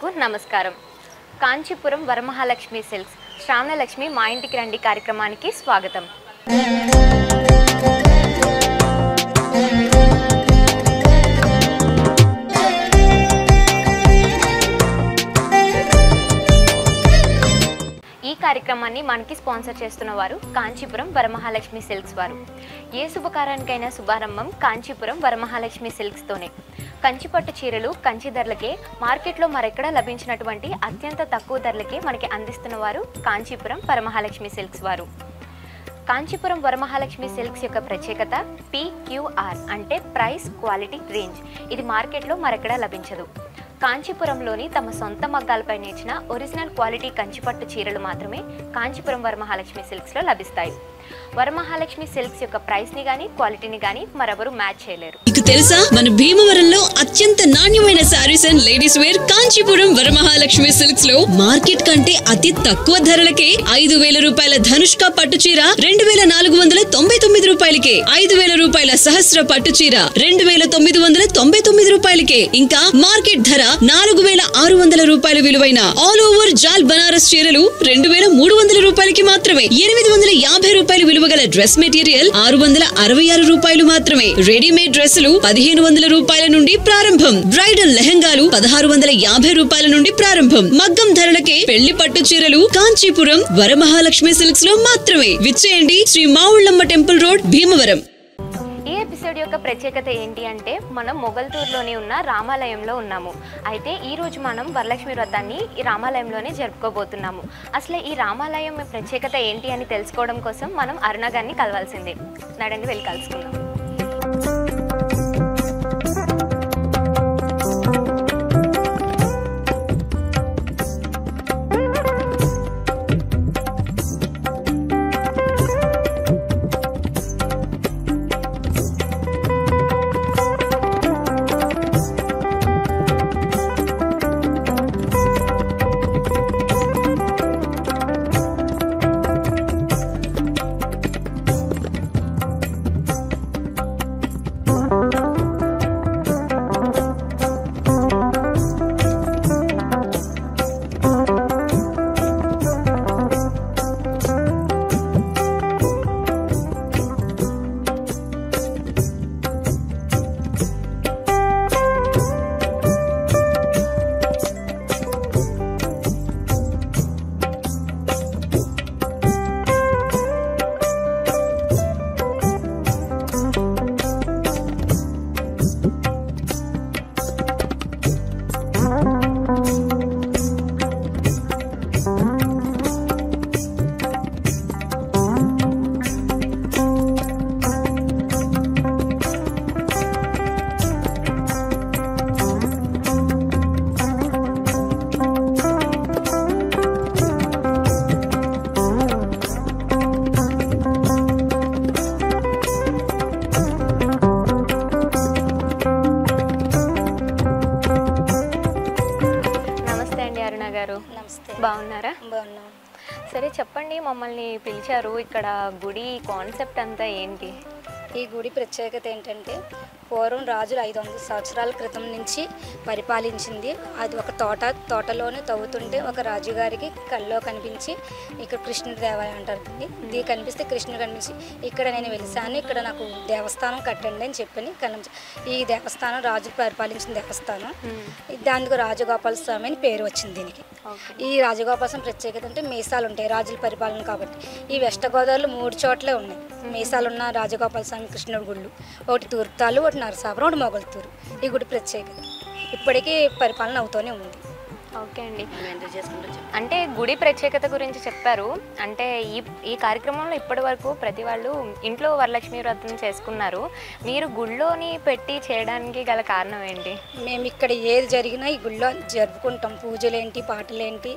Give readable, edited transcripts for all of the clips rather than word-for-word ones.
ప్రేక్షకులకు నమస్కారం. కాంచీపురం వరమహాలక్ష్మి సిల్క్స్ శ్రావణలక్ష్మి మా ఇంటికి రండి కార్యక్రమానికి స్వాగతం. ఈ కార్యక్రమాన్ని మనకి స్పాన్సర్ చేస్తున్న వారు కాంచీపురం వరమహాలక్ష్మి సిల్క్స్ వారు. ఏ శుభకార్యానికైనా శుభారంభం కాంచీపురం వరమహాలక్ష్మి సిల్క్స్ తోనే. కంచిపట్టు చీరలు కంచి ధరలకే మార్కెట్లో మరెక్కడా లభించినటువంటి అత్యంత తక్కువ ధరలకే మనకి అందిస్తున్న వారు కాంచీపురం వరమహాలక్ష్మి సిల్క్స్ వారు. కాంచీపురం వరమహాలక్ష్మి సిల్క్స్ యొక్క ప్రత్యేకత PQR అంటే ప్రైస్ క్వాలిటీ రేంజ్. ఇది మార్కెట్లో మరెక్కడా లభించదు. కాంచీపురంలోని తమ సొంత మగ్గాలపై నేర్చిన ఒరిజినల్ క్వాలిటీ కంచిపట్టు చీరలు మాత్రమే కాంచీపురం వరమహాలక్ష్మి సిల్క్స్లో లభిస్తాయి. వరమహాలక్ష్మి సిల్క్స్ యొక్క ప్రైస్ ని గానీ క్వాలిటీని గానీ మరెవరు మ్యాచ్ చేయలేరు. మీకు తెలుసా మన భీమవరంలో అత్యంత నాణ్యమైన saris and ladies wear Kanchipuram Varamahalakshmi silks లో మార్కెట్ కంటే అతి తక్కువ ధరలకే 5,000 రూపాయల ధనుష్క పట్టు చీర 2,499 రూపాయలకే, 5,000 రూపాయల సహస్ర పట్టు చీర 2,999 రూపాయలకే, ఇంకా మార్కెట్ ధర 4,600 రూపాయల విలువైన ఆల్ ఓవర్ జాల్ బనారస్ చీరలు 2,300 రూపాయలకి మాత్రమే. 850 రూపాయల విలువగల డ్రెస్ మెటీరియల్ 666 రూపాయలు మాత్రమే. రెడీమేడ్ డ్రెస్సులు 1,500 రూపాయల నుండి ప్రారంభం. బ్రైడల్ లెహంగాలు 1,650 రూపాయల నుండి ప్రారంభం. మగ్గం ధరలకే పెళ్లి పట్టు చీరలు కాంచీపురం వరమహాలక్ష్మి సిల్క్స్ లో మాత్రమే. విచ్చేయండి శ్రీ మావుళ్ళమ్మ టెంపుల్ రోడ్, భీమవరం. ఈ ఎపిసోడ్ యొక్క ప్రత్యేకత ఏంటి అంటే మనం మొగల్తూరులోనే ఉన్న రామాలయంలో ఉన్నాము. అయితే ఈ రోజు మనం వరలక్ష్మి వ్రతాన్ని ఈ రామాలయంలోనే జరుపుకోబోతున్నాము. అసలు ఈ రామాలయం ప్రత్యేకత ఏంటి అని తెలుసుకోవడం కోసం మనం అరుణ గారిని కలవాల్సిందే. నడండి వెళ్ళి కలుసుకుందాం. బాగున్నారా? బాగున్నాం. సరే చెప్పండి, మమ్మల్ని పిలిచారు, ఇక్కడ గుడి కాన్సెప్ట్ అంతా ఏంటి? ఈ గుడి ప్రత్యేకత ఏంటంటే పూర్వం రాజులు 500 సంవత్సరాల క్రితం నుంచి పరిపాలించింది. అది ఒక తోటలోనే తవ్వుతుంటే ఒక రాజుగారికి కల్లో కనిపించి ఇక్కడ కృష్ణుడి దేవాలయం అంటారు. ఇది కనిపిస్తే కృష్ణుడు కనిపించి ఇక్కడ నేను వెలిసాను, ఇక్కడ నాకు దేవస్థానం కట్టండి అని చెప్పని ఈ దేవస్థానం రాజులు పరిపాలించిన దేవస్థానం. దానికి రాజగోపాల స్వామి అని పేరు వచ్చింది దీనికి. ఈ రాజగోపాల స్వామి ప్రత్యేకత అంటే మీసాలు ఉంటాయి రాజుల పరిపాలన కాబట్టి. ఈ వెస్ట్ గోదావరిలో 3 చోట్లే ఉన్నాయి మీసాలున్న రాజగోపాల స్వామి కృష్ణుడి గుళ్ళు. ఒకటి తూర్పుతాలు, ఒకటి నరసాపురం, ఒకటి మొగల్తూరు. ఈ గుడి ప్రత్యేకత ఇప్పటికీ పరిపాలన అవుతూనే ఉంది. ఓకే అండి, అంటే గుడి ప్రత్యేకత గురించి చెప్పారు. అంటే ఈ కార్యక్రమంలో ఇప్పటి వరకు ప్రతి వాళ్ళు ఇంట్లో వరలక్ష్మి వ్రతం చేసుకున్నారు. మీరు గుళ్ళోని పెట్టి చేయడానికి గల కారణం ఏంటి? మేము ఇక్కడ ఏది జరిగినా ఈ గుళ్ళో జరుపుకుంటాం. పూజలేంటి, పాటలేంటి,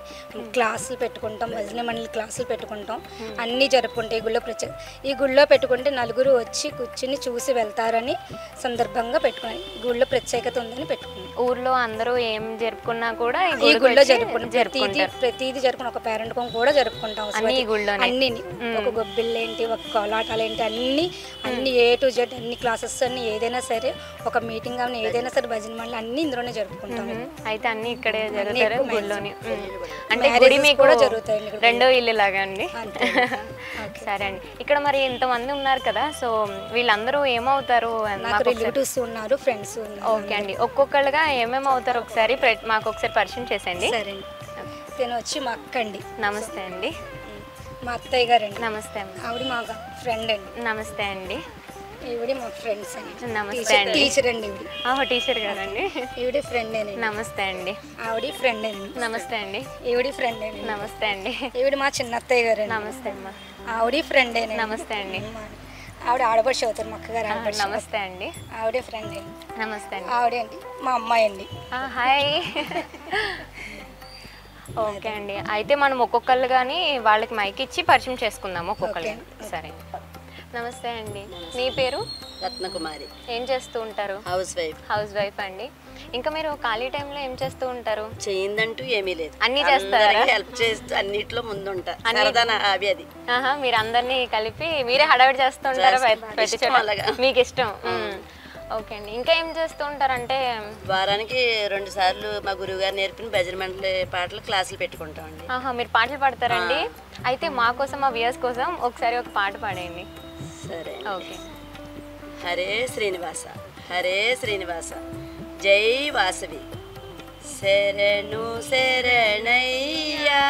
క్లాసులు పెట్టుకుంటాం, భజన మండలి క్లాసులు పెట్టుకుంటాం, అన్నీ జరుపుకుంటాం. ఈ గుళ్ళో ప్రత్యేకత ఈ గుళ్ళో పెట్టుకుంటే నలుగురు వచ్చి కూర్చుని చూసి వెళ్తారని సందర్భంగా పెట్టుకున్నాం. గుళ్ళో ప్రత్యేకత ఉందని పెట్టుకున్నాం. ఊర్లో అందరూ ఏం జరుపుకున్నా కూడా ఈ గుళ్ళో ప్రతిదీ జరుపుకుని ఒక పేరెంట్ కూడా జరుపుకుంటాం అన్ని ఒక గొబ్బిళ్ళేంటి ఒక కోలాటాలేంటి అన్ని ఏ టు జెడ్ అన్ని క్లాసెస్ అన్ని ఏదైనా సరే ఒక మీటింగ్ కానీ ఏదైనా సరే భజన మండలి అన్ని ఇందులోనే జరుపుకుంటాం. అయితే అన్ని ఇక్కడే జరుగుతారు గుళ్ళోని. అంటే గుడి మీకు కూడా జరుగుతాయి, రెండో ఇల్లు లాగా అండి. సరే అండి. ఇక్కడ మరి ఇంతమంది ఉన్నారు కదా, సో వీళ్ళందరూ ఏమవుతారు? రిలేటివ్స్ ఉన్నారు, ఫ్రెండ్స్ ఉన్నారు. ఓకే అండి. ఒక్కొక్కరుగా ఏమేమి అవుతారు ఒకసారి మాకు ఒకసారి పరిచయం చేసేయండి. సరే అండి. నేను వచ్చి మా అక్క అండి. నమస్తే అండి. మా అత్తయ్య గారండి. నమస్తే అండి. ఆవిడ మా ఫ్రెండ్ అండి. నమస్తే అండి. ఈవిడ మా ఫ్రెండ్స్ అండి. నమస్తే అండి. టీచర్ అండి ఈవిడ. టీచర్ గారండి. ఈవిడ ఫ్రెండ్ అండి. నమస్తే అండి. ఆవిడ ఫ్రెండ్ అండి. నమస్తే అండి. ఈవిడ ఫ్రెండ్ అండి. నమస్తే అండి. ఈవిడ మా చిన్న అత్తయ్య గారు. నమస్తే అమ్మ. ఆవిడ ఫ్రెండ్ అండి. నమస్తే అండి. ఆవిడ ఆడపడుచు అవుతారు మా అక్కగారు. నమస్తే అండి. ఆవిడే ఫ్రెండ్ అండి. నమస్తే అండి. ఆవిడే అండి మా అమ్మాయి అండి. హాయ్. ఓకే అండి. అయితే మనం ఒక్కొక్కళ్ళు కానీ వాళ్ళకి మైక్ ఇచ్చి పరిచయం చేసుకుందాము ఒక్కొక్కళ్ళు. సరే. నమస్తే అండి. మీ పేరు? రత్నకుమారి. ఏం చేస్తూ ఉంటారు? హౌస్ వైఫ్ అండి. ఇంకా మీరు ఖాళీ టైంలో ఏం చేస్తూ ఉంటారు? చేయిందంటూ ఏమీ లేదు, అన్ని చేస్తారా? హెల్ప్ చేస్తూ అన్నిట్లో ముందుంటా. అది మీరు అందరినీ కలిపి మీరే హడావిడి చేస్తూ ఉంటారా ప్రతి చోట? మీకు ఇష్టం. ఓకే అండి. ఇంకా ఏం చేస్తూ ఉంటారంటే వారానికి 2 సార్లు మా గురువు గారు నేర్పిన భజన మండలి పాటలు క్లాసులు పెట్టుకుంటామండి. మీరు పాటలు పాడతారండి? అయితే మా కోసం, మా వ్యూయర్స్ కోసం ఒకసారి ఒక పాట పాడేయండి. సరే. ఓకే. హరే శ్రీనివాస, హరే శ్రీనివాస, జై వాసవి, శరణు శరణయ్యా,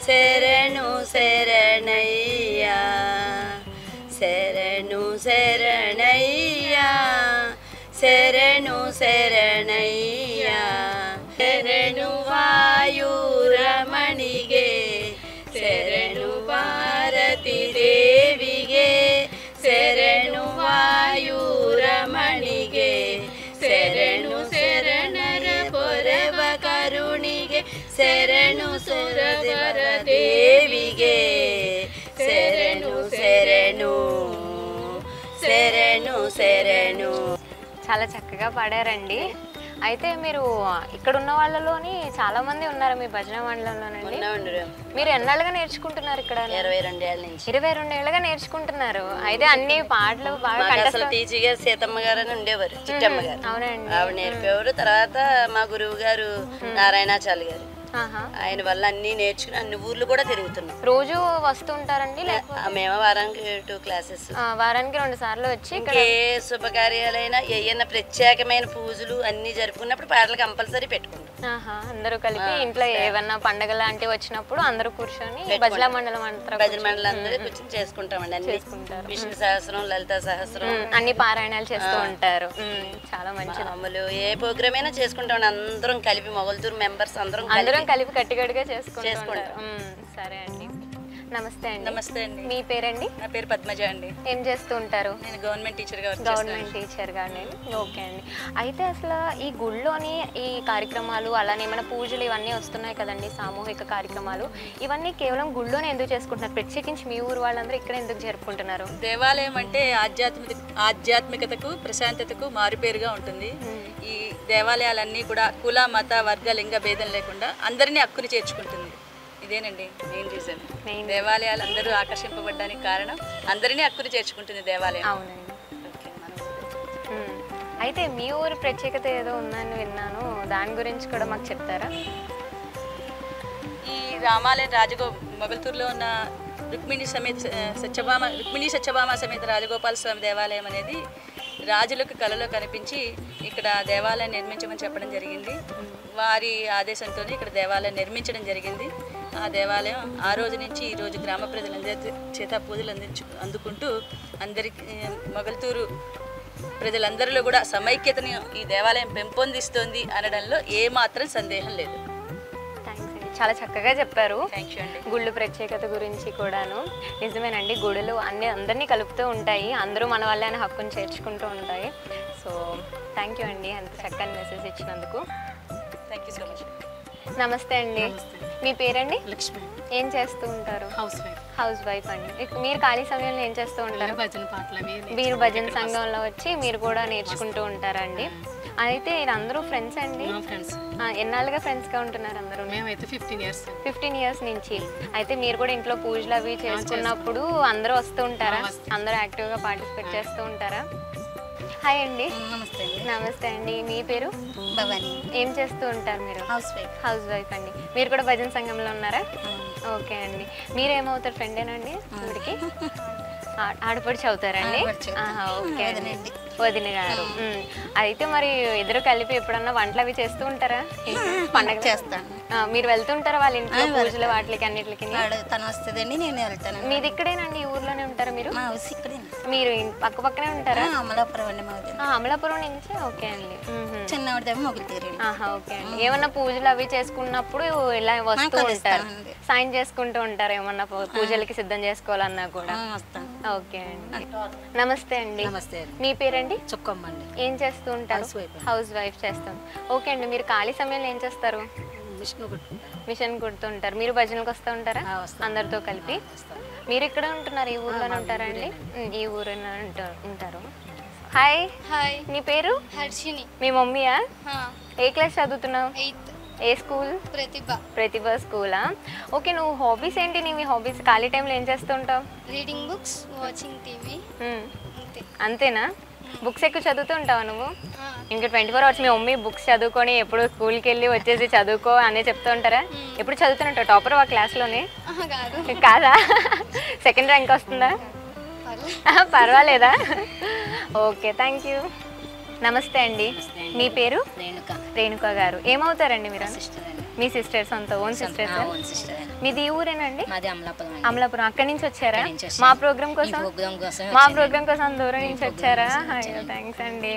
శరణు శరణయ్యా, శరణు శరణయ్యా, శరణు శరణయ్యా, శరణు ವಾಯುರಮಣಿಗೆ, ಶರಣು ಭಾರತಿ ದೇವಿಗೆ, ಶರಣು ವಾಯುರಮಣಿಗೆ, ಶರಣು ಶರಣರ ಪೊರವ ಕರುಣಿಗೆ, ಶರಣು ಸುರವರ ದೇವಿಗೆ, శరణు శరణు శరణు శరణు. చాలా చక్కగా పాడారండి. అయితే మీరు ఇక్కడ ఉన్న వాళ్ళలోని చాలా మంది ఉన్నారు మీ భజన మండలంలోనండి. మీరు ఎన్నాళ్ళుగా నేర్చుకుంటున్నారు ఇక్కడ? 22 ఏళ్ళ నుంచి. 22 ఏళ్ళుగా నేర్చుకుంటున్నారు. అయితే అన్ని పాటలు బాగా టీచర్ గారు సీతమ్మ గారు అని ఉండేవారు, చిట్టమ్మ గారు. అవునండి. ఆవిడ నేర్పేవారు. తర్వాత మా గురువు గారు నారాయణాచార్య గారు, ఆయన వల్ల అన్ని నేర్చుకుని అన్ని ఊర్లు కూడా తిరుగుతున్నాం. రోజు వస్తుంటారండి? మేము వారానికి 2 క్లాసెస్, వారానికి 2 సార్లు వచ్చి ఏ శుభకార్యాలైనా ఏమైనా ప్రత్యేకమైన పూజలు అన్ని జరుపుకున్నప్పుడు పాటలు కంపల్సరీ పెట్టుకుంటాం. అందరూ కలిపి ఇంట్లో ఏమన్నా పండగ లాంటివి వచ్చినప్పుడు అందరూ కూర్చొని భజన మండలం భజన మండలం అందరూ కూర్చొని చేసుకుంటామండి. అన్ని విష్ణు సహస్రం, లలితా సహస్రం అన్ని పారాయణాలు చేస్తూ ఉంటారు. చాలా మంచి మామూలు ఏ ప్రోగ్రామ్ అయినా చేసుకుంటాం. అందరం కలిపి మొగల్తూరు మెంబర్స్ అందరం కలిపి కట్టిగడిగా చేసుకుంటాం. సరే అండి. నమస్తే అండి. నమస్తే అండి. మీ పేరండి? నా పేరు పద్మజ అండి. ఏం చేస్తూ ఉంటారు? నేను గవర్నమెంట్ టీచర్గా. ఓకే అండి. అయితే అసలు ఈ గుళ్ళోని ఈ కార్యక్రమాలు అలానే ఏమైనా పూజలు ఇవన్నీ వస్తున్నాయి కదండి, సామూహిక కార్యక్రమాలు, ఇవన్నీ కేవలం గుళ్ళోనే ఎందుకు చేసుకుంటున్నారు? ప్రత్యేకించి మీ ఊరు వాళ్ళందరూ ఇక్కడ ఎందుకు జరుపుకుంటున్నారు? దేవాలయం అంటే ఆధ్యాత్మికతకు, ప్రశాంతతకు మారుపేరుగా ఉంటుంది. ఈ దేవాలయాలన్నీ కూడా కుల, మత, వర్గ, లింగ భేదం లేకుండా అందరినీ హక్కుని చేర్చుకుంటుంది. ఇదేనండి మెయిన్ రీజన్. దేవాలయాలు అందరూ ఆకర్షింపబడడానికి కారణం అందరినీ హక్కుని చేర్చుకుంటుంది దేవాలయం. అవునండి. అయితే మీ ఊరు ప్రత్యేకత ఏదో ఉందని విన్నాను, దాని గురించి కూడా మాకు చెప్తారా? ఈ రామాలయం మొగల్తూరులో ఉన్న రుక్మిణి సత్యభామ సమేత రాజగోపాల స్వామి దేవాలయం అనేది రాజులకు కలలో కనిపించి ఇక్కడ దేవాలయం నిర్మించమని చెప్పడం జరిగింది. వారి ఆదేశంతో ఇక్కడ దేవాలయం నిర్మించడం జరిగింది. ఆ దేవాలయం ఆ రోజు నుంచి ఈ రోజు గ్రామ ప్రజలందరి చేత పూజలు అందుకుంటూ అందరికి మొగల్తూరు ప్రజలందరిలో కూడా సమైక్యతని ఈ దేవాలయం పెంపొందిస్తోంది అనడంలో ఏమాత్రం సందేహం లేదు. చాలా చక్కగా చెప్పారు. థ్యాంక్ యూ అండి. గుళ్ళు ప్రత్యేకత గురించి కూడాను నిజమేనండి. గుడులు అందరినీ కలుపుతూ ఉంటాయి, అందరూ మన వాళ్ళే అని హక్కుని చేర్చుకుంటూ ఉంటాయి. సో థ్యాంక్ యూ అండి అంత చక్కని మెసేజ్ ఇచ్చినందుకు. Thank you so much. నమస్తే అండి. మీ పేరండి? లక్ష్మి. ఏం చేస్తూ ఉంటారు? హౌస్ వైఫ్ అండి. మీరు ఖాళీ సమయంలో ఏం చేస్తూ ఉంటారు? భజన పాటలు. మీరు భజన సంఘంలో వచ్చి మీరు కూడా నేర్చుకుంటూ ఉంటారండి. అయితే అందరూ ఫ్రెండ్స్ అండి? ఫ్రెండ్స్. ఎన్నాళ్ళుగా ఫ్రెండ్స్గా ఉంటున్నారు అందరూ? మేమైతే 15 ఇయర్స్. 15 ఇయర్స్ నుంచి. అయితే మీరు కూడా ఇంట్లో పూజలు అవి చేసుకున్నప్పుడు అందరూ వస్తూ ఉంటారా? అందరూ యాక్టివ్గా పార్టిసిపేట్ చేస్తూ ఉంటారా? హాయ్ అండి. నమస్తే అండి. నమస్తే అండి. మీ పేరు? భవాని. ఏం చేస్తూ ఉంటారు మీరు? House wife. హౌస్ వైఫ్ అండి. మీరు కూడా భజన సంఘంలో ఉన్నారా? ఓకే అండి. మీరేమవుతారు? ఫ్రెండేనండి ఊరికి? ఆడపడిచి అవుతారండి? ఓకే అండి. వదిన గారు. అయితే మరి ఇద్దరు కలిపి ఎప్పుడన్నా వంటలు అవి చేస్తూ ఉంటారా? పండగ చేస్తాను. మీరు వెళ్తుంటారా వాళ్ళ ఇంట్లో పూజలు వాటికి అన్నిటికి? తను వస్తుందండి, నేను వెళ్తాను. మీది ఇక్కడేనండి? ఊర్లోనే ఉంటారా మీరు? మా హౌస్ ఇక్కడే. మీరు పక్క పక్కనే ఉంటారా? అమలాపురం అండి మాది. అమలాపురం నుంచి. ఓకే అండి. చిన్నవాడిదేమో మొగులు తీరు. ఓకే అండి. ఏమన్నా పూజలు అవి చేసుకున్నప్పుడు ఇలా వస్తూ ఉంటారు, సాయం చేసుకుంటూ ఉంటారు ఏమన్నా పూజలకి సిద్ధం చేసుకోవాలన్నా కూడా? ఓకే అండి. నమస్తే అండి. నమస్తే. మీ పేరండి? చుక్కమ్మండి. ఏం చేస్తూ ఉంటారు? హౌస్ వైఫ్ చేస్తాం. ఓకే అండి. మీరు ఖాళీ సమయంలో ఏం చేస్తారు? మిషన్ కుడుతుంటారు. మీరు భజనలకు వస్తూ ఉంటారా అందరితో కలిపి? మీరు ఇక్కడ ఉంటున్నారు? ఈ ఊర్లోనే ఉంటారా అండి? ఈ ఊరిలో ఉంటారు. హాయ్. హాయ్. నీ పేరు? హర్షిని. మీ మమ్మీయా? ఏ క్లాస్ చదువుతున్నావు? 8th. ఏ స్కూల్? ప్రతిభ. ప్రతిభ స్కూలా? ఓకే. నువ్వు హాబీస్ ఏంటి? నీ హాబీస్ ఖాళీ టైంలో ఏం చేస్తూ ఉంటావు? Reading books, watching TV. అంతేనా? బుక్స్ ఎక్కువ చదువుతూ ఉంటావా నువ్వు? ఇంకా 24 hours మీ మమ్మీ బుక్స్ చదువుకొని ఎప్పుడు స్కూల్కి వెళ్ళి వచ్చేసి చదువుకో అని చెప్తూ ఉంటారా? ఎప్పుడు చదువుతున్నట్టు టాపర్ ఆ క్లాస్లోనే? కాదా? సెకండ్ ర్యాంక్ వస్తుందా? పర్వాలేదా? Okay, thank you. నమస్తే అండి. మీ పేరు? రేణుక గారు. ఏమవుతారండి మీరు? మీ సిస్టర్స్? అంత ఓన్ సిస్టర్స్? మీది ఊరేనండి? అమలాపురం. అక్కడి నుంచి వచ్చారా మా ప్రోగ్రామ్ కోసం? మా ప్రోగ్రామ్ కోసం దూరం నుంచి వచ్చారా? థ్యాంక్స్ అండి.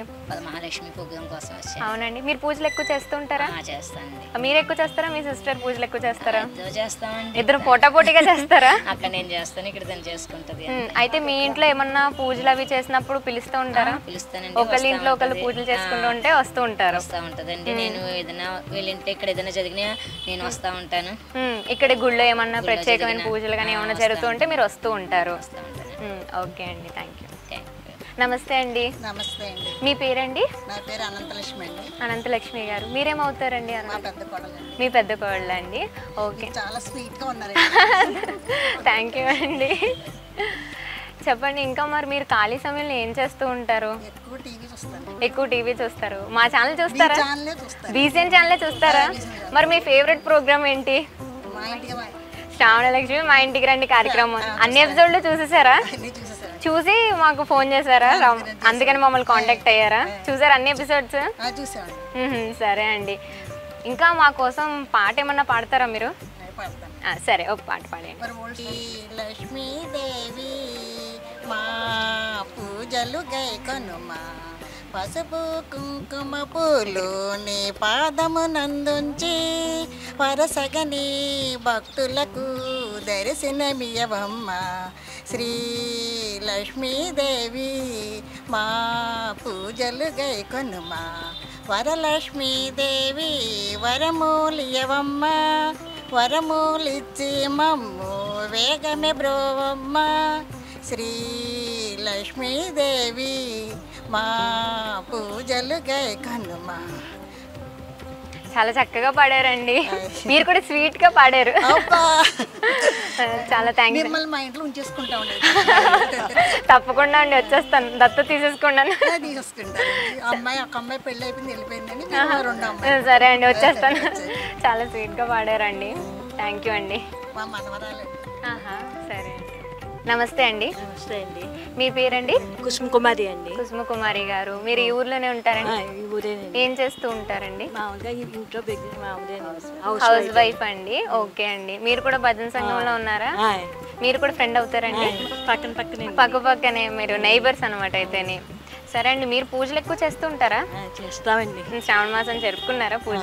మహాలక్ష్మి ప్రోగ్రామ్ కోసం వచ్చాను. అవునండి. మీరు పూజలు ఎక్కువ చేస్తూ ఉంటారా? చేస్తానండి. మీరు ఎక్కువ చేస్తారా? మీ సిస్టర్ పూజలు ఎక్కువ చేస్తారా? చేస్తామండి. ఇద్దరు పోటాపోటీగా చేస్తారా? అక్కడ నేను చేస్తాను, ఇక్కడ తను చేసుకుంటది. అయితే మీ ఇంట్లో ఏమన్నా పూజలు అవి చేసినప్పుడు పిలుస్తూ ఉంటారా? పిలుస్తానండి. ఒకళ్ళ ఇంట్లో ఒకళ్ళు పూజలు చేసుకుంటూ ఉంటే వస్తూ ఉంటారు? వస్తూ ఉంటదండి. నేను ఏదైనా వీళ్ళింటే ఇక్కడ ఏదైనా జరిగినా నేను వస్తూ ఉంటాను. ఇక్కడ గుళ్ళో ఏమన్నా ప్రత్యేకమైన పూజలు కానీ ఏమన్నా జరుగుతూ ఉంటే మీరు వస్తూ ఉంటారు? ఓకే అండి, థ్యాంక్ యూ. నమస్తే అండి. నమస్తే అండి. మీ పేరండి? నా పేరు అనంతలక్ష్మి అండి. అనంతలక్ష్మి గారు. మీరేమవుతారండి? మీ పెద్ద కోడలు అండి. ఓకే. చాలా స్వీట్గా ఉన్నారు. థ్యాంక్ యూ అండి. చెప్పండి, ఇంకా మరి మీరు ఖాళీ సమయంలో ఏం చేస్తూ ఉంటారు? ఎక్కువ టీవీ చూస్తారు. మా ఛానల్ చూస్తారా? బీసీఎన్ ఛానలే చూస్తారా? మరి మీ ఫేవరెట్ ప్రోగ్రామ్ ఏంటి? శ్రావణలక్ష్మి మా ఇంటికి రండి కార్యక్రమం. అన్ని ఎపిసోడ్లు చూసేసారా? చూసి మాకు ఫోన్ చేశారా? అందుకని మమ్మల్ని కాంటాక్ట్ అయ్యారా? చూసారా అన్ని ఎపిసోడ్స్? సరే అండి. ఇంకా మా కోసం పాట ఏమన్నా పాడతారా మీరు? సరే, ఒక పాట పాడండి. లక్ష్మీదేవి మా పూజలు గైకొనుమా, పసుపు కుంకుమ పూలు నీ పాదము నందుంచి వరసగని భక్తులకు దర్శనమియవమ్మ. శ్రీ లక్ష్మీదేవి మా పూజలు గైకొనుమా, వరలక్ష్మీదేవి వరమూలియవమ్మ. వరమూలిచ్చి మమ్ము వేగమే బ్రోవమ్మ. శ్రీ లక్ష్మీదేవి మా పూజలు గైకొనుమా. చాలా చక్కగా పాడారండి. మీరు కూడా స్వీట్ గా పాడారు. చాలా థ్యాంక్స్. మిమ్మల్ని మా ఇంట్లో ఉంచేసుకుంటాం. తప్పకుండా అండి, వచ్చేస్తాను. దత్త తీసేసుకున్నాను. అమ్మాయి ఒక అమ్మాయి పెళ్ళి అయిపోయింది, వెళ్ళిపోయిందండి. సరే అండి, వచ్చేస్తాను. చాలా స్వీట్ గా పాడారండి. థ్యాంక్ యూ అండి. మా మనవరాలు. సరే. నమస్తే అండి. నమస్తే అండి. మీ పేరండి? కుసుమకుమారి అండి. కుసుమకుమారి గారు. మీరు ఈ ఊర్లోనే ఉంటారండి? ఏం చేస్తూ ఉంటారండి? హౌస్ వైఫ్ అండి. ఓకే అండి. మీరు కూడా భజన సంఘంలో ఉన్నారా? మీరు కూడా ఫ్రెండ్ అవుతారండి? పక్క పక్కనే మీరు నైబర్స్ అనమాట అయితేనే. సరే అండి. మీరు పూజలు ఎక్కువ చేస్తూ ఉంటారా? చేస్తామండి. శ్రావణ మాసం జరుపుకున్నారా పూజ?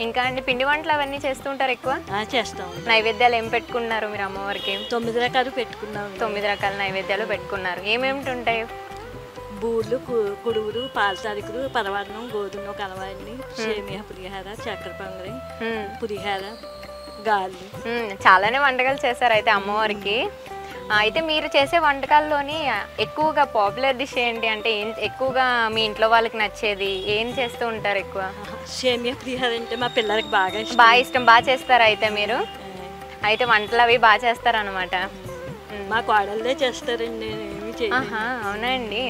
ఇంకా అండి, పిండి వంటలు అవన్నీ చేస్తూ ఉంటారు ఎక్కువ? చేస్తాం. నైవేద్యాలు ఏం పెట్టుకున్నారు మీరు అమ్మవారికి? 9 రకాలు పెట్టుకున్నాం. 9 రకాల నైవేద్యాలు పెట్టుకున్నారు. ఏమేమిటి ఉంటాయి? బూళ్ళు, కుడుగులు, పాల తారీఖులు, పరవాన్నం, గోధుమ కలవాన్ని, సేమియా పులిహార, చక్కెర పొంగలి, పులిహార, గాలి. చాలానే వంటకాలు చేశారు అయితే అమ్మవారికి. అయితే మీరు చేసే వంటకాల్లోని ఎక్కువగా పాపులర్ డిష్ ఏంటి? అంటే ఎక్కువగా మీ ఇంట్లో వాళ్ళకి నచ్చేది ఏం చేస్తూ ఉంటారు ఎక్కువ? సేమియా పులిహోర అంటే మా పిల్లలకి బాగా ఇష్టం. బాగా ఇష్టం. బాగా చేస్తారా అయితే మీరు? అయితే వంటలు అవి బాగా చేస్తారనమాట. మా కోడళ్ళే చేస్తారండి, ఏమి చేయాలి. అవునండి.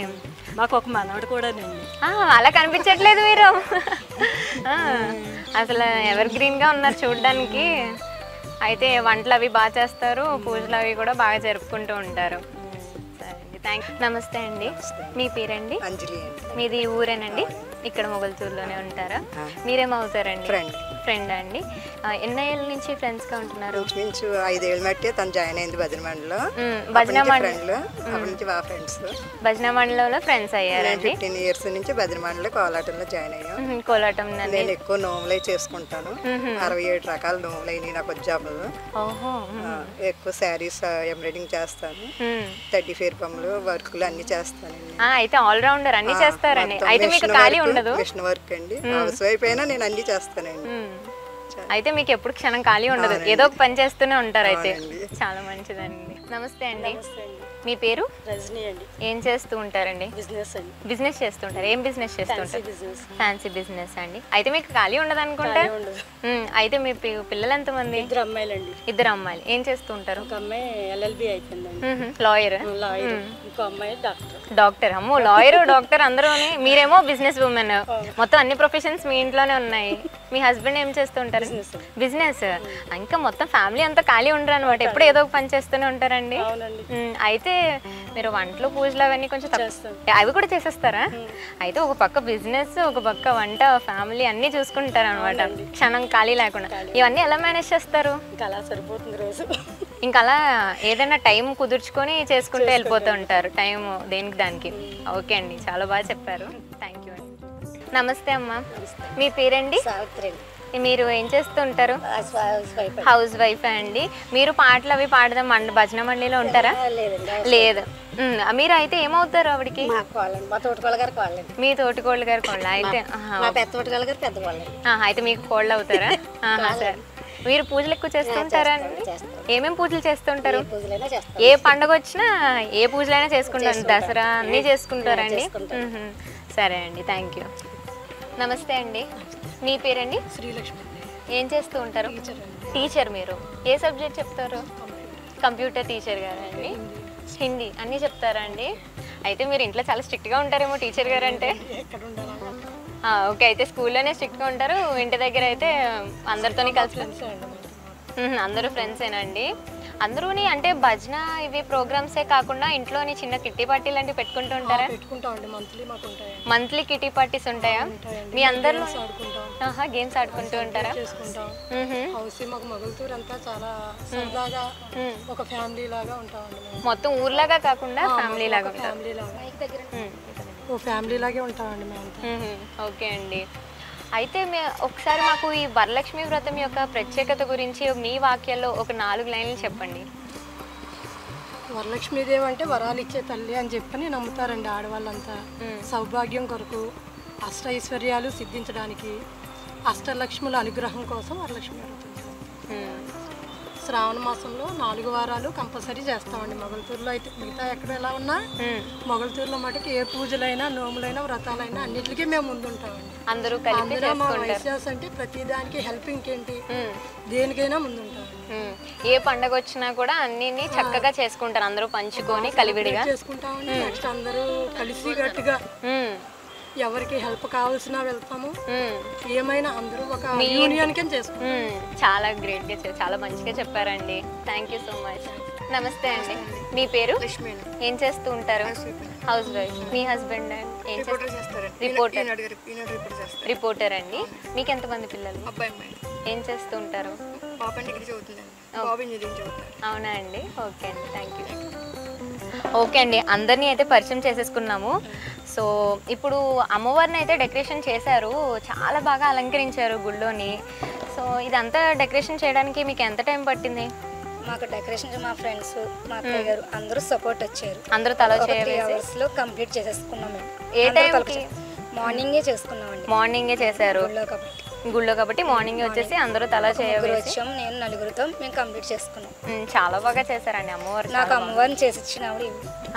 మాకు ఒక మనవడు కూడానండి. అలా కనిపించట్లేదు మీరు. అసలు ఎవర్ గ్రీన్గా ఉన్నారు చూడడానికి. అయితే వంటలు అవి బాగా చేస్తారు, పూజలు అవి కూడా బాగా జరుపుకుంటూ ఉంటారు. సరే అండి, నమస్తే అండి. మీ పేరండి? అంజలి. మీది ఊరేనండి? ఇక్కడ మొగల్తూరులోనే ఉంటారా? మీరేమవుతారండి? ఫ్రెండ్ అండి. ఎన్ని ఏళ్ళ నుంచి ఫ్రెండ్స్ గా ఉంటున్నారు? 5 ఏళ్ళ మట్టి తను జాయిన్ అయింది భజన మండలిలో. భజన మండలిలో భజన మండలిలో ఫ్రెండ్స్ అయ్యారండి. 15 ఇయర్స్ నుంచి భజన మండలి కోలాటంలో జాయిన్ అయ్యాం. కోలాటం నేను ఎక్కువ నోములే చేసుకుంటాను. 67 రకాల నోములు అయినాయి నాకు ఉద్యోగంలో. ఎక్కువ శారీస్ ఎంబ్రాయిడింగ్ చేస్తాను, తడ్డి ఫేర్ పమ్ములు, వర్క్లు అన్ని చేస్తానండి. అయితే ఆల్ రౌండర్, అన్ని చేస్తారండి. అయితే మీకు ఖాళీ ఉండదు? మిషన్ వర్క్ అండి. హౌస్ వైఫ్ అయినా నేను అన్ని చేస్తానండి. అయితే మీకు ఎప్పుడు క్షణం ఖాళీ ఉండదు, ఏదో ఒక పని చేస్తూనే ఉంటారు. అయితే చాలా మంచిదండి. నమస్తే అండి. మీ పేరు? రజనీ అండి. ఏం చేస్తూ ఉంటారండి? బిజినెస్ అండి. బిజినెస్ చేస్తుంటారు. ఏం బిజినెస్ చేస్తుంటారు? ఫ్యాన్సీ బిజినెస్ అండి. అయితే మీకు ఖాళీ ఉండదు అనుకుంటా. అయితే మీ పిల్లలు ఎంతమంది? 2 అమ్మాయిలండి. 2 అమ్మాయిలు. ఏం చేస్తూ ఉంటారు? ఒక అమ్మాయి LLB అయిపోయిందండి, లాయర్. ఇంకో అమ్మాయి డాక్టర్. అమ్మో, లాయర్ డాక్టర్ అందరూ. మీరేమో బిజినెస్ ఉమెన్. మొత్తం అన్ని ప్రొఫెషన్స్ మీ ఇంట్లోనే ఉన్నాయి. మీ హస్బెండ్ ఏం చేస్తూ ఉంటారు? బిజినెస్. ఇంకా మొత్తం ఫ్యామిలీ అంతా ఖాళీ ఉండరు అనమాట, ఎప్పుడు ఏదో ఒక పని చేస్తూనే ఉంటారండి. అయితే మీరు వంటలు పూజలు అవన్నీ కొంచెం అవి కూడా చేసేస్తారా? అయితే ఒక పక్క బిజినెస్, ఒక పక్క వంట, ఫ్యామిలీ అన్ని చూసుకుంటారు అనమాట, క్షణం ఖాళీ లేకుండా. ఇవన్నీ ఎలా మేనేజ్ చేస్తారు? అలా సరిపోతుంది రోజు. ఇంకా అలా ఏదైనా టైం కుదుర్చుకొని చేసుకుంటూ వెళ్ళిపోతూ ఉంటారు, టైం దేనికి దానికి. ఓకే అండి, చాలా బాగా చెప్పారు. థ్యాంక్ యూ అండి. నమస్తే అమ్మ. మీ పేరండి? మీరు ఏం చేస్తూ ఉంటారు? హౌస్ వైఫ్ అండి. మీరు పాటలు అవి పాడదాం భజన మండలిలో ఉంటారా? లేదు. మీరు అయితే ఏమవుతారు ఆవిడకి? మీ తోటికోళ్ళ గారు కోళ్ళ. అయితే అయితే మీకు కోళ్ళు అవుతారా? సరే. మీరు పూజలు ఎక్కువ చేస్తుంటారా అండి? ఏమేమి పూజలు చేస్తుంటారు? ఏ పండుగ వచ్చినా ఏ పూజలైనా చేసుకుంటారు? దసరా అన్నీ చేసుకుంటారండి? సరే అండి, థ్యాంక్ యూ. నమస్తే అండి. మీ పేరండి? శ్రీలక్ష్మి. ఏం చేస్తూ ఉంటారు? టీచర్. మీరు ఏ సబ్జెక్ట్ చెప్తారు? కంప్యూటర్ టీచర్ గారండి. హిందీ అన్నీ చెప్తారా అండి? అయితే మీరు ఇంట్లో చాలా స్ట్రిక్ట్గా ఉంటారేమో టీచర్ గారు అంటే. ఓకే, అయితే స్కూల్లోనే స్ట్రిక్ట్గా ఉంటారు, ఇంటి దగ్గర అయితే అందరితోని కలిసి అందరూ ఫ్రెండ్సేనండి. అందరూని అంటే భజన ఇవి ప్రోగ్రామ్సే కాకుండా ఇంట్లోని చిన్న కిట్టి పార్టీ లాంటివి పెట్టుకుంటూ ఉంటారా? మంత్లీ కిట్టి పార్టీస్ ఉంటాయా మీ అందరిలో? గేమ్స్ ఆడుకుంటూ ఉంటారా? మొత్తం ఊర్లాగా కాకుండా ఫ్యామిలీ లాగా ఉంటామండి. ఓకే అండి. అయితే ఒకసారి మాకు ఈ వరలక్ష్మి వ్రతం యొక్క ప్రత్యేకత గురించి మీ వాక్యాల్లో ఒక 4 లైన్లు చెప్పండి. వరలక్ష్మీదేవి అంటే వరాలు ఇచ్చే తల్లి అని చెప్పని నమ్ముతారండి ఆడవాళ్ళంతా. సౌభాగ్యం కొరకు, అష్టైశ్వర్యాలు సిద్ధించడానికి, అష్టలక్ష్ముల అనుగ్రహం కోసం వరలక్ష్మి వ్రతం. శ్రావణ మాసంలో 4 వారాలు కంపల్సరీ చేస్తామండి. మొగల్తూరులో అయితే మిగతా ఎక్కడ ఎలా ఉన్నా మొగల్తూరులో మటుకు ఏ పూజలైనా, నోములైనా, వ్రతాలైనా అన్నిటికీ మేము ముందుంటామండి. అందరూ మా వైశ్యాస్ అంటే ప్రతి దానికి హెల్పింగ్ ఏంటి దేనికైనా ముందుంటాం. ఏ పండగ వచ్చినా కూడా అన్ని చక్కగా చేసుకుంటారు, అందరూ పంచుకొని కలివిడిగా చేసుకుంటామండి. నెక్స్ట్ అందరూ కలిసి గట్టిగా ఎవరికి హెల్ప్ కావాల్సిన వెళ్తాము, ఏమైనా అందరూ ఒక యూనియన్ కింద చేసుకుంటాం. చాలా గ్రేట్ గా, చాలా మంచిగా చెప్పారండి. Thank you so much. నమస్తే అండి. మీ పేరు? ఏం చేస్తూ ఉంటారు? House wife. మీ హస్బెండ్ ఏం చేస్తారు? రిపోర్టర్ అండి. మీకు ఎంతమంది పిల్లలు? ఏం చేస్తూ ఉంటారు? అవునా అండి. ఓకే అండి, థ్యాంక్ యూ. ఓకే అండి, అందరినీ అయితే పరిచయం చేసేసుకున్నాము. సో ఇప్పుడు అమ్మవారిని అయితే డెకరేషన్ చేశారు, చాలా బాగా అలంకరించారు గుళ్ళోని. సో ఇదంతా డెకరేషన్ చేయడానికి మీకు ఎంత టైం పట్టింది? మాకు డెకరేషన్ మా ఫ్రెండ్స్, మా అత్తయ్య గారు అందరూ సపోర్ట్ వచ్చారు. అందరూ తల 3 hours లో కంప్లీట్ చేసేసుకున్నాం. మేము ఏ టైంకి? మార్నింగే చేసుకున్నామండి. మార్నింగే చేశారు. గుళ్ళో కాబట్టి మార్నింగ్ వచ్చేసి అందరూ తలా వచ్చాము. నేను నలుగురితో మేము కంప్లీట్ చేసుకున్నాం. చాలా బాగా చేశారండి అమ్మవారు. నాకు అమ్మవారిని చేసి ఇచ్చిన ఆవిడ.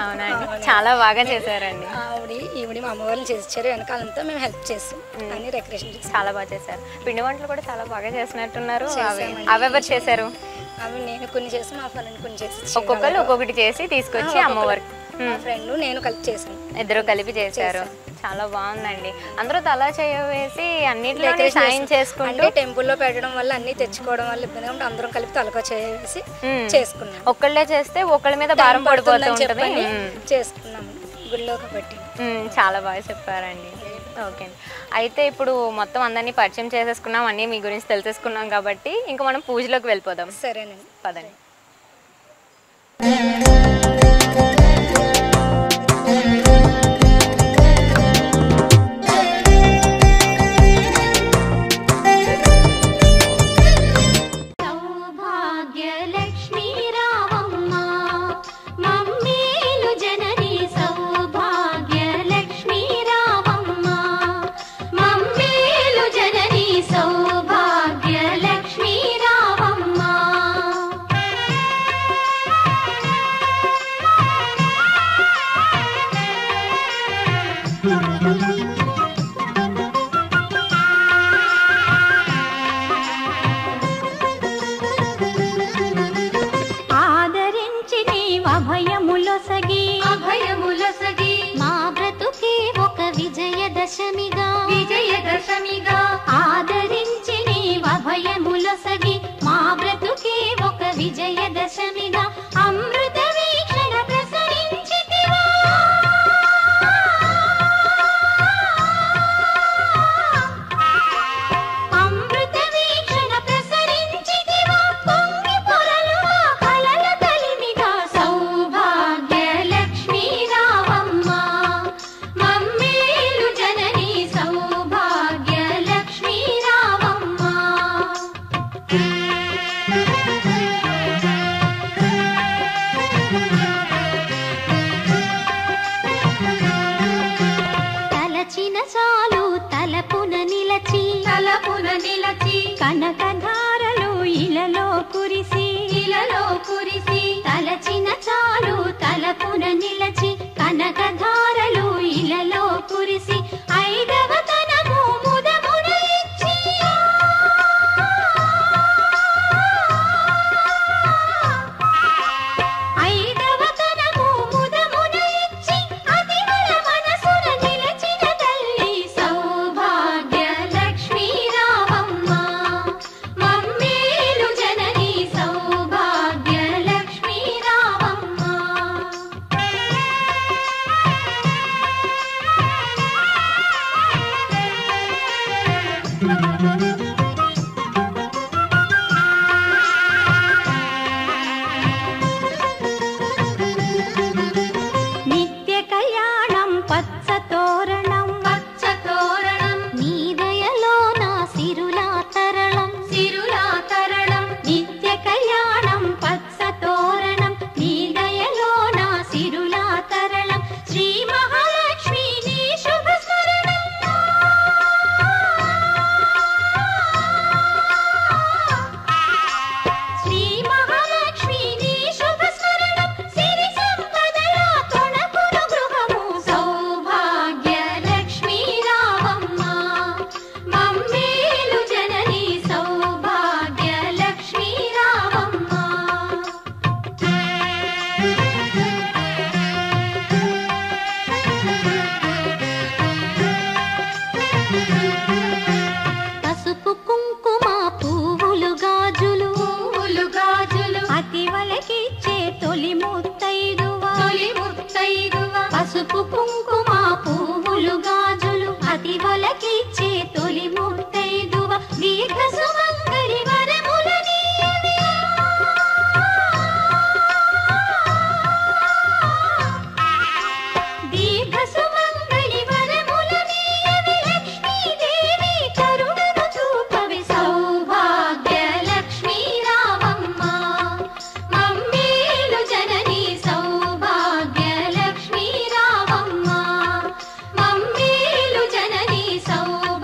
అవునండి, చాలా బాగా చేశారండి. ఈవిడ మా అమ్మవారిని చేసి ఇచ్చారు. వెనకాలంతా మేము హెల్ప్ చేస్తాం అని డెకరేషన్ చేసి చాలా బాగా చేశారు. పిండి వంటలు కూడా చాలా బాగా చేసినట్టున్నారు. అవి ఎవరు చేశారు? అవి నేను కొన్ని చేసి మా ఫ్రెండ్ కొన్ని చేసి ఒక్కొక్కరు ఒక్కొక్కటి చేసి తీసుకొచ్చి అమ్మవారికి మా ఫ్రెండ్ నేను కలిపి చేశాను. ఇద్దరు కలిపి చేశారు. చాలా బాగుందండి. అందరూ తలా చేయవేసి అన్నిట్లో సాయం చేసుకుంటూ టెంపుల్లో పెట్టడం వల్ల అన్ని తెచ్చుకోవడం వల్ల ఇబ్బంది ఉంటే అందరం కలిపి తలకో చేసి చేసుకున్నాం. ఒక్కళ్ళే చేస్తే ఒకళ్ళ మీద భారం పడిపోతూ ఉంటుంది. చేసుకున్నాము గుళ్ళో కాబట్టి. చాలా బాగా చెప్పారండి. ఓకే, అయితే ఇప్పుడు మొత్తం అందరినీ పరిచయం చేసేసుకున్నాం, అన్నీ మీ గురించి తెలిసేసుకున్నాం కాబట్టి ఇంకా మనం పూజలోకి వెళ్ళిపోదాం. సరేనండి, పదండి. విజయదశమిగా ఆదరించి నీవభయములొసగి మా బ్రతుకే ఒక విజయదశమిగా అమృత వీక్షణ ప్రసరించితివా అమృత వీక్షణ ప్రసరించితివా పొంగి పొరలుగా కలల కలిమిగా సౌభాగ్య లక్ష్మీ రావమ్మ మమ్మేలు జననీ సౌభాగ్య లక్ష్మీ రావమ్మ. తలచిన చాలు తలపున నిలచి కనకధారలు ఇలలో కురిసి తలచిన చాలు తలపున నిలచి కనకధారలు ఇలలో కురిసి ఐదవ తనము ముదమున ఇచ్చి ఐదవ తనము ముదమున ఇచ్చి అతివల మనసున నిలచిన తల్లి సౌభాగ్య లక్ష్మీ రావమ్మ మమ్మేలు జననీ సౌభాగ్య లక్ష్మీ రావమ్మ. నిత్య కళ్యాణం పచ్చ తోరణం నీ దయలో నా సిరులా తరళం నిత్య కళ్యాణం పచ్చ తోరణం నీ దయలో నా సిరులా తరళం శ్రీ మహాలక్ష్మి నీ శుభ స్మరణం శ్రీ మహాలక్ష్మి నీ శుభ స్మరణం సిరి సంపదల తొణకును గృహము సౌభాగ్య లక్ష్మీ రావమ్మ మమ్మేలు జననీ సౌభాగ్య లక్ష్మీ రావమ్మ. పసుపు కుంకుమ పువ్వులు గాజులు అతివలకిచ్చే తొలి ముత్తైదువా పసుపు కుంకుమ పువ్వులు గాజులు అతివలకిచ్చే తొలి ముత్తైదువా దీర్ఘ సుమంగళి వరములనీయవే దీర్ఘ సుమంగళి వరములనీయవే లక్ష్మీదేవి కరుణను చూపవి సౌభాగ్య లక్ష్మీ రావమ్మ మమ్మేలు జననీ సౌభాగ్య లక్ష్మీ రావమ్మ మమ్మేలు జననీ సౌభాగ్య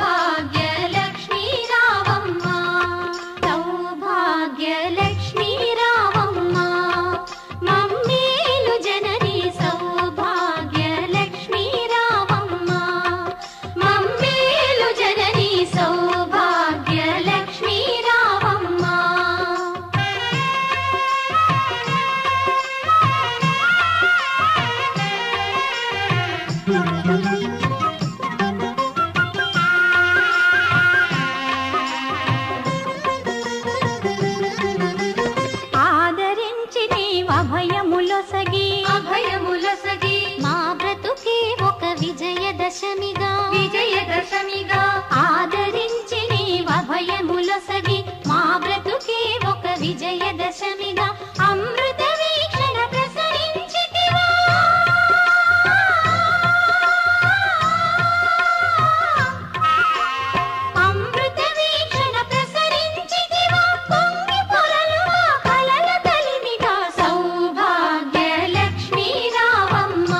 విజయదశమిగా ఆదరించి నీవభయములొసగి మా బ్రతుకే ఒక విజయదశమిగా అమృత వీక్షణ ప్రసరించితివా అమృత వీక్షణ ప్రసరించితివా పొంగి పొరలుగా కలల కలిమిగా సౌభాగ్య లక్ష్మీ రావమ్మ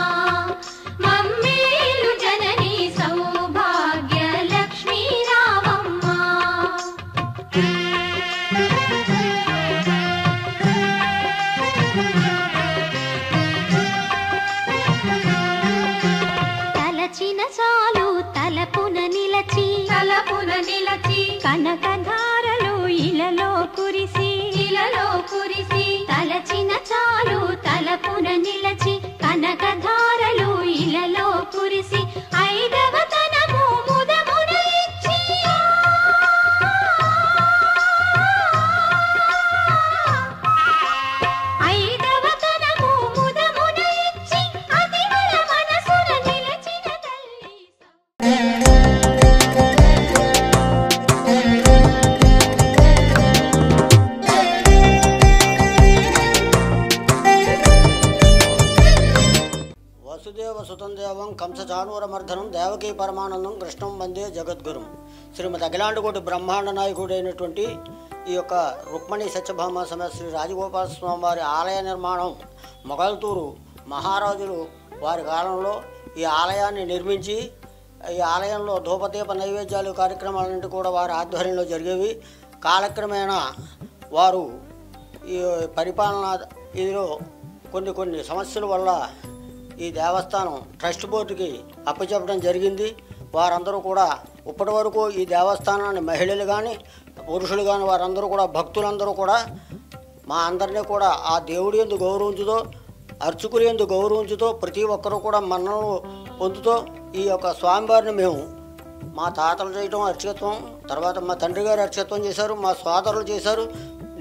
మమ్మేలు జనని సౌభాగ్య లక్ష్మీ రావమ్మ తలచిన చాలు తలపున నిలచి కనకధారలు ఇలలో కురిసి తలచిన చాలు తలపున నిలచి కనకధారలు ఇలలో కురిసి ఐదవ తనము ముదమున ఇచ్చి ఐదవ తనము ముదమున ఇచ్చి అతివల మనసున నిలచిన తల్లి వసుదేవ సుతం దేవం కంసచానూరమర్ధనం దేవకీ పరమానందం కృష్ణం వందే జగద్గురుం. శ్రీమతి అఖిలాండకోటి బ్రహ్మాండ నాయకుడైనటువంటి ఈ యొక్క రుక్మిణి సత్యభామ సమేత శ్రీ రాజగోపాల స్వామి వారి ఆలయ నిర్మాణం మొగల్తూరు మహారాజులు వారి కాలంలో ఈ ఆలయాన్ని నిర్మించి ఈ ఆలయంలో ధూపదీప నైవేద్యాలు కార్యక్రమాలన్నింటి కూడా వారి ఆధ్వర్యంలో జరిగేవి. కాలక్రమేణా వారు ఈ పరిపాలన ఇదిలో కొన్ని సమస్యల వల్ల ఈ దేవస్థానం ట్రస్ట్ బోర్డుకి అప్పచెప్పడం జరిగింది. వారందరూ కూడా ఇప్పటి వరకు ఈ దేవస్థానాన్ని మహిళలు కానీ పురుషులు కానీ వారందరూ కూడా భక్తులందరూ కూడా మా అందరినీ కూడా ఆ దేవుడి యందు గౌరవించుతో అర్చకులు యందు గౌరవించుతో ప్రతి ఒక్కరూ కూడా మన్ననలు పొందుతూ ఈ యొక్క స్వామివారిని మేము మా తాతలు చేయటం అర్చకత్వం, తర్వాత మా తండ్రి గారు అర్చకత్వం చేశారు, మా సోదరులు చేశారు.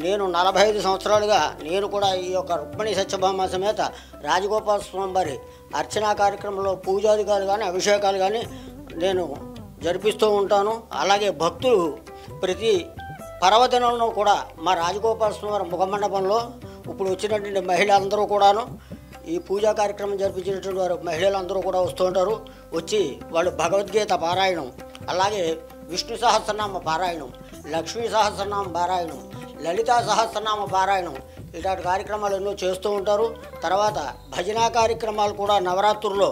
నేను 45 సంవత్సరాలుగా నేను కూడా ఈ యొక్క రుక్మిణి సత్యభామ సమేత రాజగోపాల స్వామి వారి అర్చనా కార్యక్రమంలో పూజాధికారులు కానీ అభిషేకాలు కానీ నేను జరిపిస్తూ ఉంటాను. అలాగే భక్తులు ప్రతి పర్వదినంలో కూడా మా రాజగోపాల స్వామి వారి ముఖమండపంలో ఇప్పుడు వచ్చినటువంటి మహిళలందరూ కూడాను ఈ పూజా కార్యక్రమం జరిపించినటువంటి వారు మహిళలందరూ కూడా వస్తూ ఉంటారు. వచ్చి వాళ్ళు భగవద్గీత పారాయణం, అలాగే విష్ణు సహస్రనామ పారాయణం, లక్ష్మీ సహస్రనామ పారాయణం, లలితా సహస్రనామ పారాయణం ఇలాంటి కార్యక్రమాలు ఎన్నో చేస్తూ ఉంటారు. తర్వాత భజనా కార్యక్రమాలు కూడా నవరాత్రుల్లో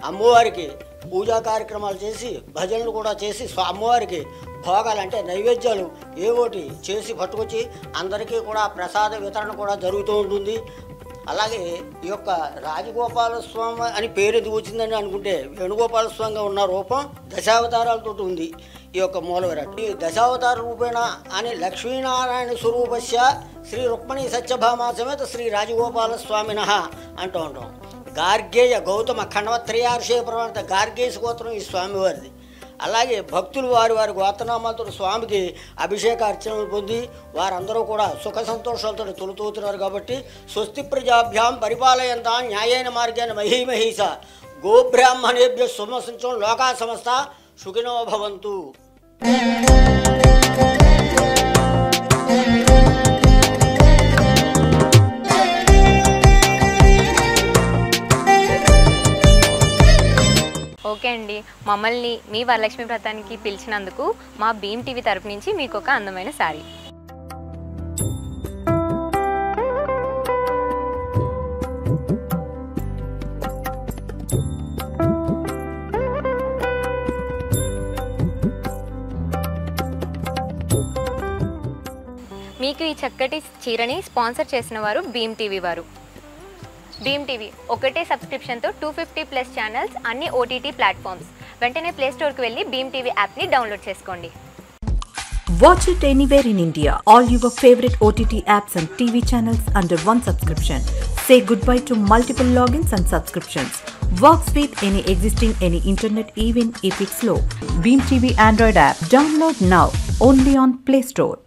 అమ్మవారికి పూజా కార్యక్రమాలు చేసి భజనలు కూడా చేసి అమ్మవారికి భోగాలు అంటే నైవేద్యాలు ఏవోటి చేసి పట్టుకొచ్చి అందరికీ కూడా ప్రసాద వితరణ కూడా జరుగుతూ ఉంటుంది. అలాగే ఈ యొక్క రాజగోపాల స్వామి అని పేరు ఎందుకు వచ్చిందని అనుకుంటే వేణుగోపాల స్వామిగా ఉన్న రూపం దశావతారాలతో ఉంది. ఈ యొక్క మూలవిరాట్ ఈ దశావతార రూపేణ అని లక్ష్మీనారాయణ స్వరూపస్య శ్రీ రుక్మిణి సత్యభామ సమేత శ్రీ రాజగోపాల స్వామినః అంటూ ఉంటాం. గార్గేయ గౌతమ ఖండవత్రయార్షే ప్రవణత గార్గేయ గోత్రం ఈ స్వామివారిది. అలాగే భక్తులు వారి వారి గోత్రనామాలతో స్వామికి అభిషేక అర్చనలు పొంది వారందరూ కూడా సుఖ సంతోషాలతో తొలుతూతున్నారు. కాబట్టి స్వస్తి ప్రజాభ్యాం పరిపాలయంతా న్యాయేన మార్గేణ మహీమహీస గోబ్రాహ్మణేభ్య శుభసంచం లోకా సమస్త సుఖినో భవంతు. ఓకే అండి, మమ్మల్ని మీ వరలక్ష్మి వ్రతానికి పిలిచినందుకు మా భీమ్ టీవీ తరపు నుంచి మీకు ఒక అందమైన శారీ. మీకు ఈ చక్కటి చీరని స్పాన్సర్ చేసిన వారు భీమ్ టీవీ వారు. భీమ్ టీవీ ఒకటే సబ్స్క్రిప్షన్తో 250+ ఛానల్స్, అన్ని ఓటీటీ ప్లాట్ఫామ్స్. వెంటనే ప్లే స్టోర్కి వెళ్ళి భీమ్ టీవీ యాప్ని డౌన్లోడ్ చేసుకోండి. Watch it anywhere in India. All your favorite OTT apps and TV channels under one subscription. Say goodbye to multiple logins and subscriptions. Works with any existing internet even if it's slow. Beam TV Android app. Download now. Only on Play Store.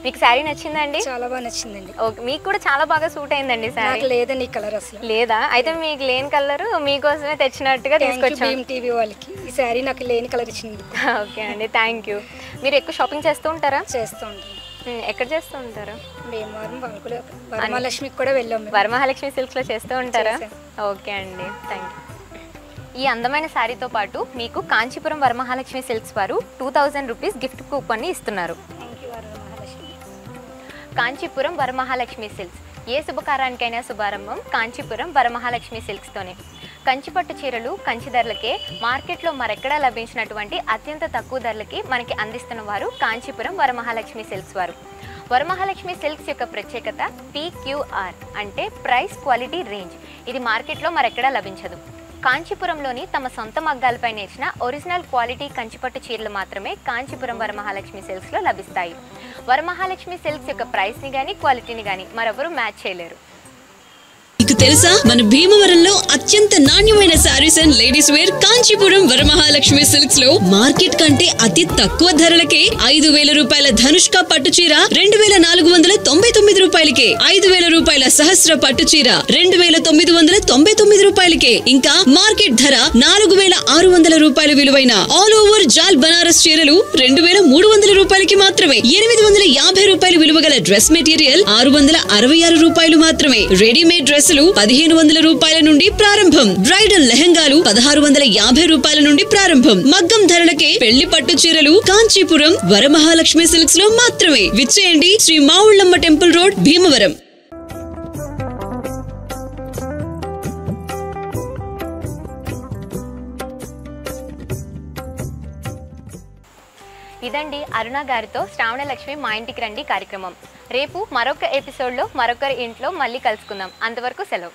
మీకు శారీ నచ్చిందండి? చాలా బాగా నచ్చిందండి. Okay, మీకు కూడా చాలా బాగా suit అయిందండి శారీ. నాకు లేదండి ఈ కలర్ అసలు. లేదా? అయితే మీకు లేని కలర్ మీకోసమే తెచ్చినట్టుగా తీసుకొచ్చాను. టీవీ వాళ్ళకి ఈ శారీ నాకు లేని కలర్ ఇచ్చింది. ఓకే అండి, థ్యాంక్ యూ. మీరు ఎక్కువ షాపింగ్ చేస్తూ ఉంటారా? చేస్తూ ఉంటాను. ఎక్కడ చేస్తూ ఉంటారు? భీమవరం వాళ్ళకు వరమహాలక్ష్మికి కూడా వెళ్ళాము. వరమహాలక్ష్మి సిల్క్స్లో చేస్తూ ఉంటారా? ఓకే అండి, థ్యాంక్ యూ. ఈ అందమైన శారీతో పాటు మీకు కాంచీపురం వరమహాలక్ష్మి సిల్క్స్ వారు 2000 రూపీస్ గిఫ్ట్ కూపన్ని ఇస్తున్నారు. కాంచీపురం వరమహాలక్ష్మి సిల్క్స్, ఏ శుభకారానికైనా శుభారంభం కాంచీపురం వరమహాలక్ష్మి సిల్క్స్తోనే. కంచిపట్టు చీరలు కంచి ధరలకే మార్కెట్లో మరెక్కడా లభించినటువంటి అత్యంత తక్కువ ధరలకి మనకి అందిస్తున్న వారు కాంచీపురం వరమహాలక్ష్మి సిల్క్స్ వారు. వరమహాలక్ష్మి సిల్క్స్ యొక్క ప్రత్యేకత PQR అంటే ప్రైస్ క్వాలిటీ రేంజ్. ఇది మార్కెట్లో మరెక్కడా లభించదు. కాంచీపురంలోని తమ సొంత మగ్గాలపై నేర్చిన ఒరిజినల్ క్వాలిటీ కంచిపట్టు చీరలు మాత్రమే కాంచీపురం వరమహాలక్ష్మి సిల్క్స్లో లభిస్తాయి. వరమహాలక్ష్మి సిల్క్స్ యొక్క ప్రైస్ని కానీ క్వాలిటీని కానీ మరెవరూ మ్యాచ్ చేయలేరు. మీకు తెలుసా మన భీమవరంలో అత్యంత నాణ్యమైన saris and ladies wear Kanchipuram Varamahalakshmi silks లో మార్కెట్ కంటే అతి తక్కువ ధరలకే 5000 రూపాయల ధనుష్క పట్టు చీర 2499 రూపాయలకే, 5000 రూపాయల సహస్ర పట్టు చీర 2999 రూపాయలకే, ఇంకా మార్కెట్ ధర 4600 రూపాయల విలువైన ఆల్ ఓవర్ జాల్ బనారస్ చీరలు 2300 రూపాయలకి మాత్రమే. 850 రూపాయల విలువ గల డ్రెస్ మెటీరియల్ 666 రూపాయలు మాత్రమే. రెడీమేడ్ డ్రెస్ 1500 రూపాయల నుండి ప్రారంభం. బ్రైడల్ లెహంగాలు 1650 రూపాయల నుండి ప్రారంభం. మగ్గం ధరలకే పెళ్లి పట్టు చీరలు కాంచీపురం వరమహాలక్ష్మి సిల్క్స్ లో మాత్రమే. విచ్చేయండి శ్రీ మావుళ్ళమ్మ టెంపుల్ రోడ్, భీమవరం. ఇదండి అరుణ గారితో శ్రావణలక్ష్మి మా ఇంటికి రండి కార్యక్రమం. రేపు మరొక ఎపిసోడ్లో మరొకరి ఇంట్లో మళ్ళీ కలుసుకుందాం. అంతవరకు సెలవు.